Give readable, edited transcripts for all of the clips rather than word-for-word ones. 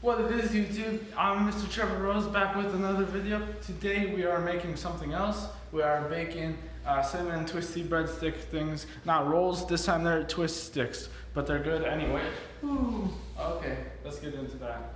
What it is, YouTube? I'm Mr. Trevor Rose back with another video. Today we are making something else. We are baking cinnamon twisty breadstick things. Not rolls, this time they're twist sticks, but they're good anyway. Ooh. Okay, let's get into that.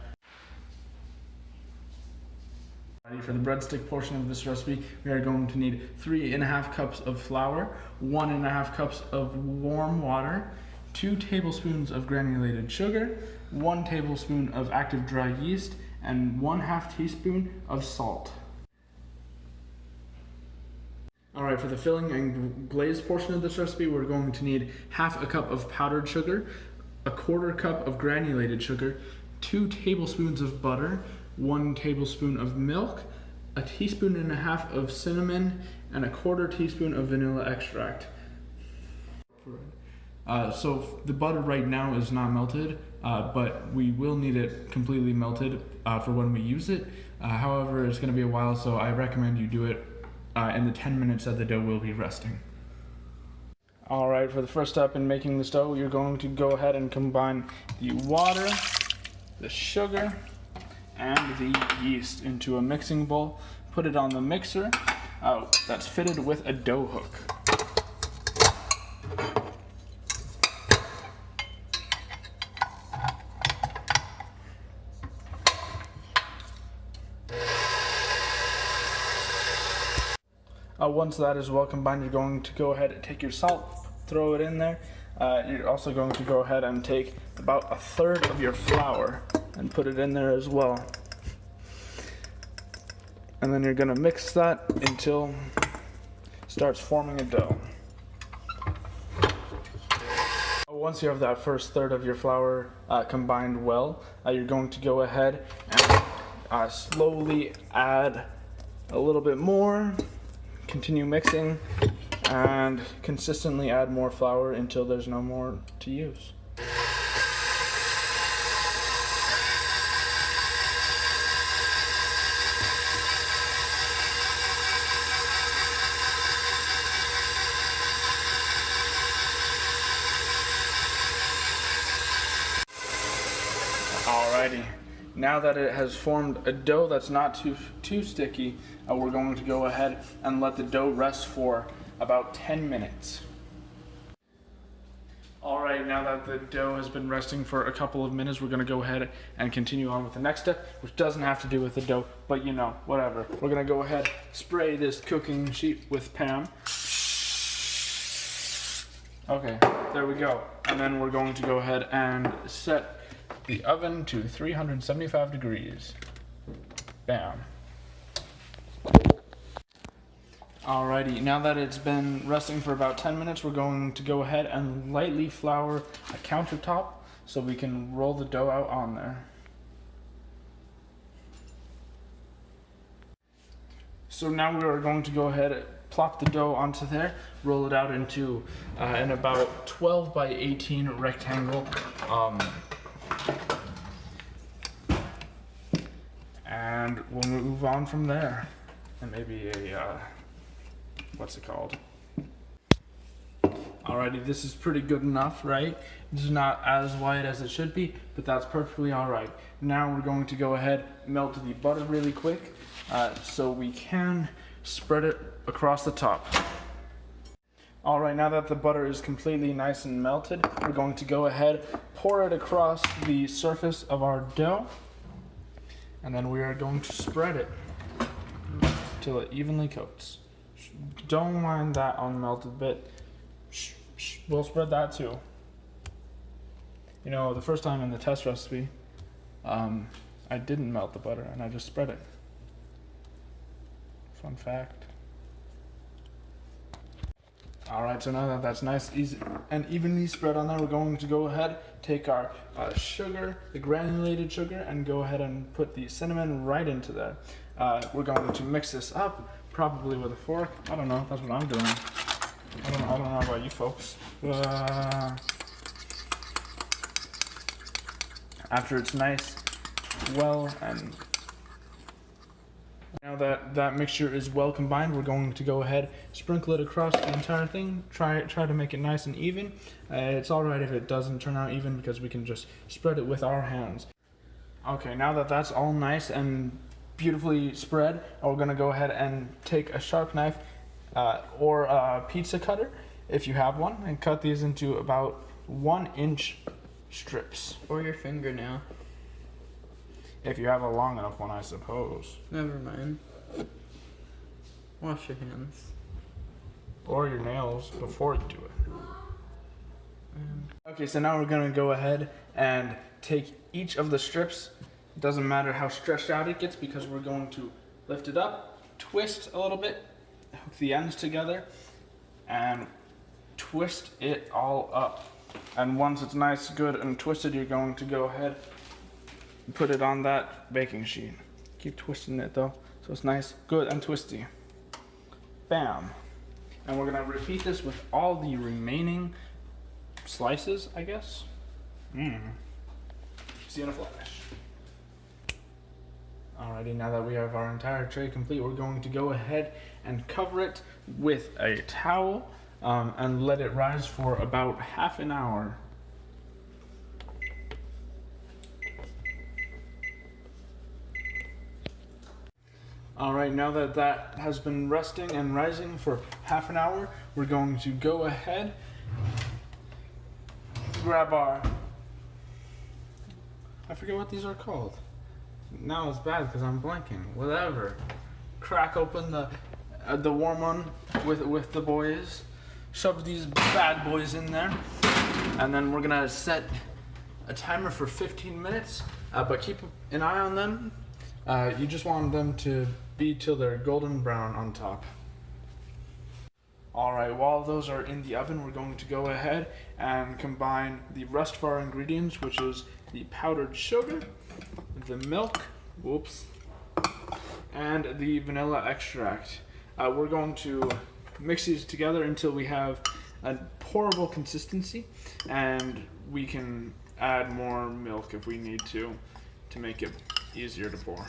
For the breadstick portion of this recipe, we are going to need 3½ cups of flour, 1½ cups of warm water, 2 tablespoons of granulated sugar, 1 tablespoon of active dry yeast, and 1/2 teaspoon of salt. Alright, for the filling and glaze portion of this recipe, we're going to need 1/2 cup of powdered sugar, 1/4 cup of granulated sugar, 2 tablespoons of butter, 1 tablespoon of milk, 1.5 teaspoons of cinnamon, and 1/4 teaspoon of vanilla extract. So the butter right now is not melted, but we will need it completely melted for when we use it. However, it's going to be a while, so I recommend you do it in the 10 minutes that the dough will be resting. Alright, for the first step in making this dough, you're going to go ahead and combine the water, the sugar, and the yeast into a mixing bowl. Put it on the mixer that's fitted with a dough hook. Once that is well combined, you're going to go ahead and take your salt, throw it in there. You're also going to go ahead and take about 1/3 of your flour and put it in there as well. And then you're going to mix that until it starts forming a dough. Once you have that first third of your flour combined well, you're going to go ahead and slowly add a little bit more. Continue mixing and consistently add more flour until there's no more to use. Alrighty, now that it has formed a dough that's not too sticky, we're going to go ahead and let the dough rest for about 10 minutes. Alright, now that the dough has been resting for a couple of minutes, we're going to go ahead and continue on with the next step, which doesn't have to do with the dough, but you know, whatever. We're going to go ahead, spray this cooking sheet with Pam. Okay, there we go. And then we're going to go ahead and set the oven to 375 degrees. Bam. Alrighty, now that it's been resting for about 10 minutes, we're going to go ahead and lightly flour a countertop so we can roll the dough out on there. So now we are going to go ahead and plop the dough onto there, roll it out into an about 12 by 18 rectangle. And we'll move on from there. And maybe a, what's it called? Alrighty, this is pretty good enough, right? This is not as white as it should be, but that's perfectly alright. Now we're going to go ahead, melt the butter really quick, so we can spread it across the top. Alright, now that the butter is completely nice and melted, we're going to go ahead, pour it across the surface of our dough, and then we are going to spread it till it evenly coats. Don't mind that unmelted bit. We'll spread that too. You know, the first time in the test recipe, I didn't melt the butter and I just spread it. Fun fact. Alright, so now that that's nice, easy, and evenly spread on there, we're going to go ahead, take our sugar, the granulated sugar, and go ahead and put the cinnamon right into there. We're going to mix this up, probably with a fork. I don't know, that's what I'm doing. I don't know about you folks. After it's nice, well, and now that that mixture is well combined, we're going to go ahead, sprinkle it across the entire thing, try to make it nice and even. It's alright if it doesn't turn out even because we can just spread it with our hands. Okay, now that that's all nice and beautifully spread, we're gonna go ahead and take a sharp knife or a pizza cutter, if you have one, and cut these into about 1-inch strips. Or your fingernail. If you have a long enough one, I suppose. Never mind. Wash your hands. Or your nails before you do it. Okay, so now we're gonna go ahead and take each of the strips. It doesn't matter how stretched out it gets because we're going to lift it up, twist a little bit, hook the ends together, and twist it all up. And once it's nice, good, and twisted, you're going to go ahead and put it on that baking sheet. Keep twisting it though, so it's nice, good, and twisty. Bam. And we're gonna repeat this with all the remaining slices, I guess. See you in a flash. Alrighty, now that we have our entire tray complete, we're going to go ahead and cover it with a towel and let it rise for about half an hour. Alright, now that that has been resting and rising for half an hour, we're going to go ahead, grab our, I forget what these are called. Now it's bad because I'm blanking. Whatever. Crack open the warm one with the boys. Shove these bad boys in there. And then we're gonna set a timer for 15 minutes, but keep an eye on them. You just want them to be till they're golden brown on top. Alright, while those are in the oven, we're going to go ahead and combine the rest of our ingredients, which is the powdered sugar, the milk, and the vanilla extract. We're going to mix these together until we have a pourable consistency, and we can add more milk if we need to make it easier to pour.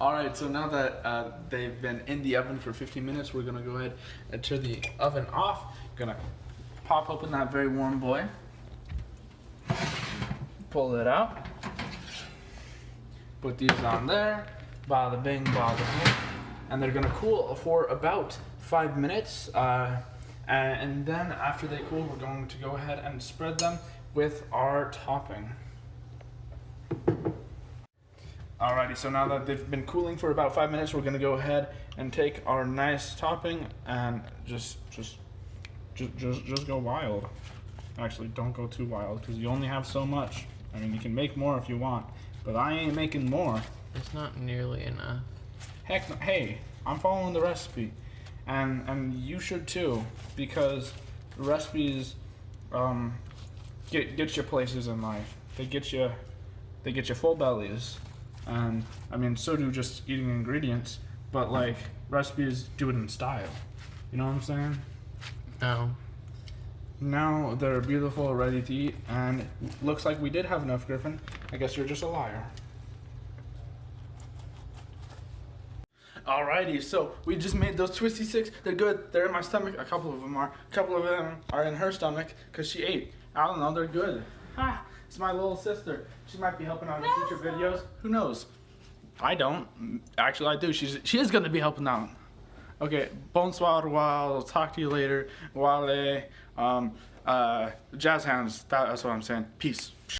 Alright, so now that they've been in the oven for 15 minutes, we're gonna go ahead and turn the oven off. Gonna pop open that very warm boy. Pull it out. Put these on there. Bada bing, bada boom. And they're gonna cool for about 5 minutes. And then after they cool, we're going to go ahead and spread them with our topping. Alrighty, so now that they've been cooling for about 5 minutes, we're gonna go ahead and take our nice topping and just go wild. Actually, don't go too wild because you only have so much. I mean, you can make more if you want, but I ain't making more. It's not nearly enough. Heck no. Hey, I'm following the recipe, and you should too, because recipes get you places in life. They get you full bellies. And I mean, so do just eating ingredients, but like recipes do it in style. You know what I'm saying? No. Now they're beautiful, ready to eat, and it looks like we did have enough, Griffin. I guess you're just a liar. Alrighty, so we just made those twisty sticks. They're good. They're in my stomach. A couple of them are. A couple of them are in her stomach because she ate. I don't know. They're good. Ha! It's my little sister. She might be helping out in future videos. Who knows? I don't. Actually, I do. She is going to be helping out. Okay, bonsoir, I'll talk to you later. Wale, jazz hands. That's what I'm saying. Peace.